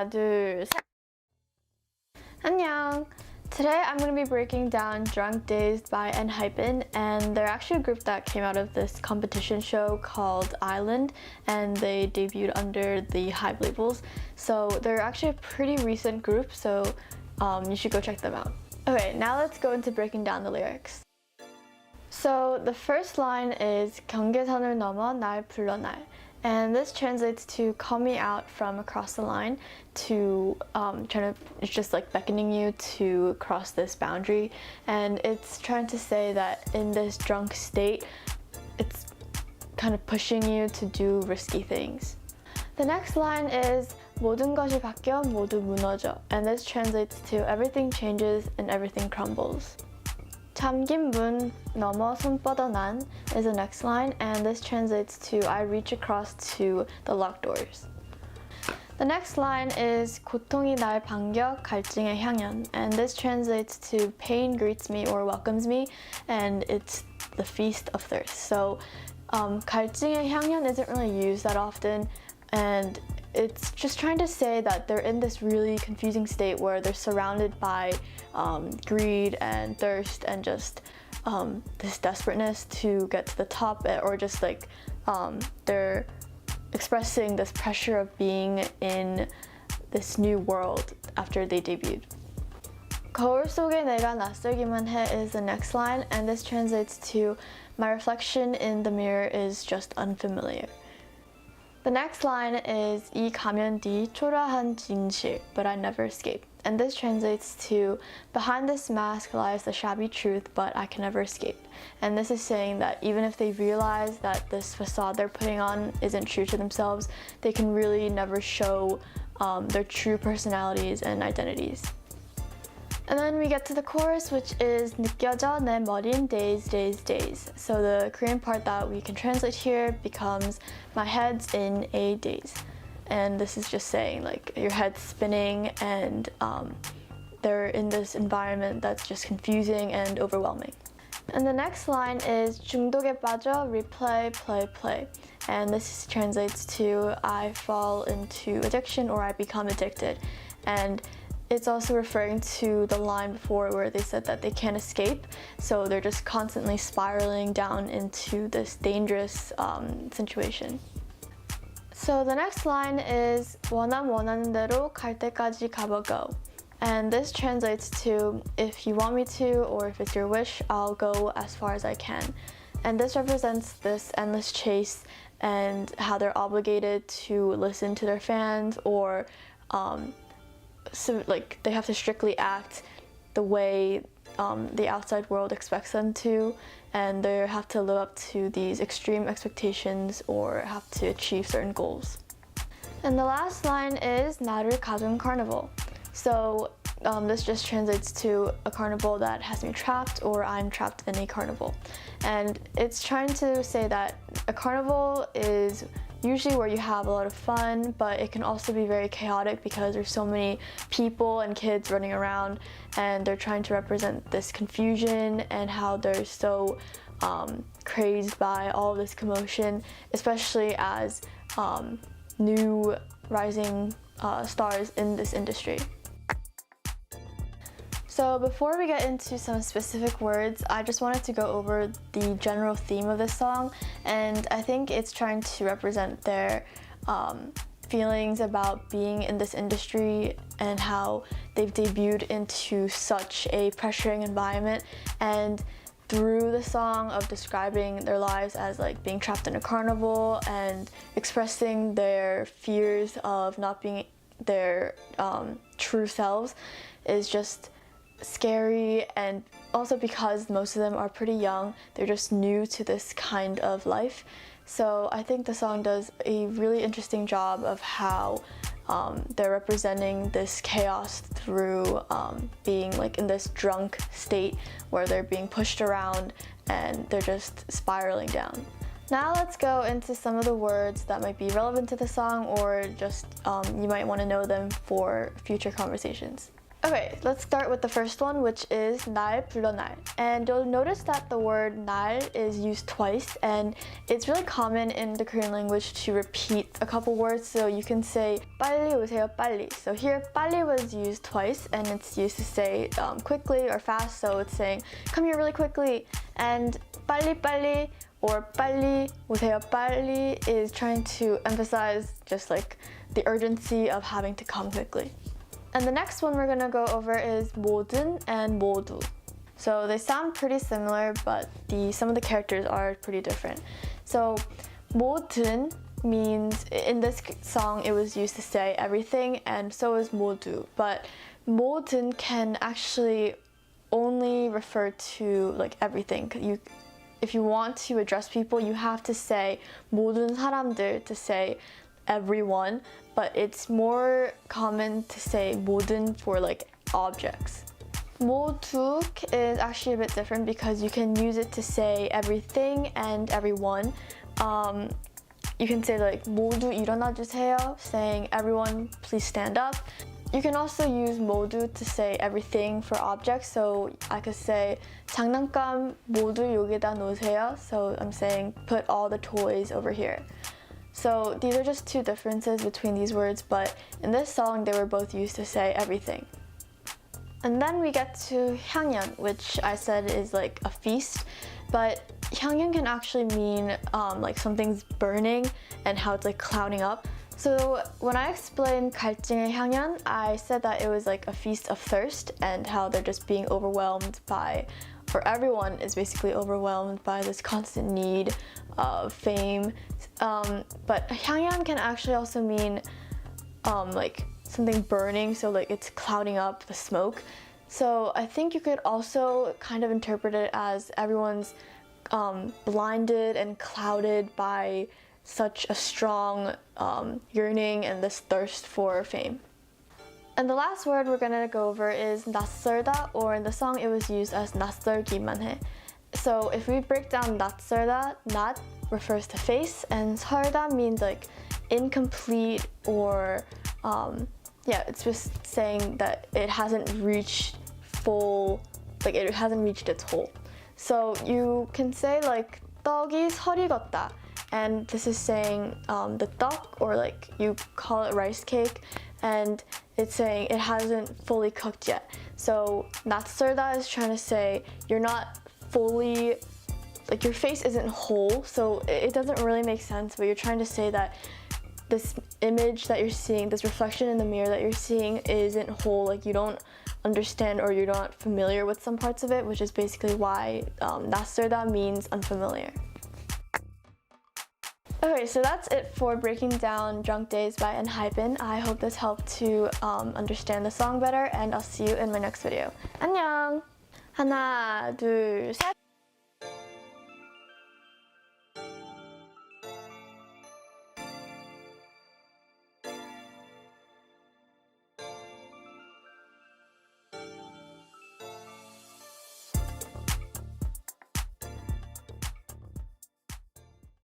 하나, 둘, 셋! 안녕! Today I'm going to be breaking down Drunk-Dazed by Enhypen, and they're actually a group that came out of this competition show called Island, and they debuted under the Hype labels. So they're actually a pretty recent group, so you should go check them out. Okay, now let's go into breaking down the lyrics. So the first line is 경계선을 넘어 날 불러 날. And this translates to call me out from across the line, to it's just like beckoning you to cross this boundary. And it's trying to say that in this drunk state, it's kind of pushing you to do risky things. The next line is 모든 것이 바뀌어 모두 무너져. And this translates to everything changes and everything crumbles. 잠긴 문 넘어 손 뻗어 난 is the next line, and this translates to I reach across to the locked doors. The next line is 고통이 날 반겨 갈증의 향연, and this translates to pain greets me or welcomes me, and it's the feast of thirst. So 갈증의 향연 isn't really used that often, and it's just trying to say that they're in this really confusing state where they're surrounded by greed and thirst and just this desperateness to get to the top, or just like they're expressing this pressure of being in this new world after they debuted. 거울 속에 내가 낯설기만 해 is the next line, and this translates to my reflection in the mirror is just unfamiliar. The next line is 이 가면 뒤 초라한 진실, but I never escape. And this translates to behind this mask lies the shabby truth, but I can never escape. And this is saying that even if they realize that this facade they're putting on isn't true to themselves, they can really never show their true personalities and identities. And then we get to the chorus, which is 느껴져 내 머린 daze, daze, daze. So the Korean part that we can translate here becomes my head's in a daze. And this is just saying like your head's spinning, and they're in this environment that's just confusing and overwhelming. And the next line is 중독에 빠져 replay, play, play. And this translates to I fall into addiction or I become addicted. And it's also referring to the line before where they said that they can't escape, so they're just constantly spiraling down into this dangerous situation. So the next line is 원하는 대로 갈 때까지 가보고. And this translates to if you want me to, or if it's your wish, I'll go as far as I can. And this represents this endless chase and how they're obligated to listen to their fans, or so like they have to strictly act the way the outside world expects them to, and they have to live up to these extreme expectations or have to achieve certain goals. And the last line is 나를 가둔 carnival. So this just translates to a carnival that has me trapped, or I'm trapped in a carnival. And it's trying to say that a carnival is usually where you have a lot of fun, but it can also be very chaotic because there's so many people and kids running around, and they're trying to represent this confusion and how they're so crazed by all of this commotion, especially as new rising stars in this industry. So before we get into some specific words, I just wanted to go over the general theme of this song, and I think it's trying to represent their feelings about being in this industry and how they've debuted into such a pressuring environment, and through the song of describing their lives as like being trapped in a carnival and expressing their fears of not being their true selves is just scary. And also because most of them are pretty young, they're just new to this kind of life. So I think the song does a really interesting job of how they're representing this chaos through being like in this drunk state where they're being pushed around and they're just spiraling down. Now let's go into some of the words that might be relevant to the song, or just you might want to know them for future conversations. Okay, let's start with the first one, which is 날 불러 날. And you'll notice that the word 날 is used twice, and it's really common in the Korean language to repeat a couple words. So you can say 빨리 오세요, 빨리. So here, 빨리 was used twice, and it's used to say quickly or fast. So it's saying, come here really quickly. And 빨리 빨리 or 빨리 오세요, 빨리 is trying to emphasize just like the urgency of having to come quickly. And the next one we're gonna go over is 모든 and 모두. So they sound pretty similar, but some of the characters are pretty different. So 모든 means, in this song it was used to say everything, and so is 모두. But 모든 can actually only refer to like everything. If you want to address people, you have to say 모든 사람들 to say everyone, but it's more common to say 모든 for like objects. 모두 is actually a bit different because you can use it to say everything and everyone. You can say like 모두 일어나 주세요, saying everyone please stand up. You can also use 모두 to say everything for objects. So I could say 장난감 모두 여기다 놓으세요. So I'm saying put all the toys over here. So these are just two differences between these words, but in this song they were both used to say everything. And then we get to 향연, which I said is like a feast, but 향연 can actually mean like something's burning and how it's like clouding up. So when I explained 갈증의 향연, I said that it was like a feast of thirst and how they're just being overwhelmed by, or everyone is basically overwhelmed by this constant need of fame. But 향연 can actually also mean like something burning, so like it's clouding up the smoke. So I think you could also kind of interpret it as everyone's blinded and clouded by such a strong yearning and this thirst for fame. And the last word we're gonna go over is 낯설다, or in the song it was used as 낯설기만 해. So if we break down 낯설다, 낯 refers to face, and 설다 means like incomplete, or yeah, it's just saying that it hasn't reached full, like it hasn't reached its whole. So you can say like 떡이 설 익었다, and this is saying the 떡, or like you call it rice cake, and it's saying it hasn't fully cooked yet. So 낯설다 is trying to say you're not fully, like your face isn't whole, so it doesn't really make sense, but you're trying to say that this image that you're seeing, this reflection in the mirror that you're seeing isn't whole, like you don't understand or you're not familiar with some parts of it, which is basically why 낯설다 means unfamiliar. Okay, so that's it for breaking down Drunk-Dazed by Enhypen. I hope this helped to understand the song better, and I'll see you in my next video. 안녕! 하나, 둘, 셋!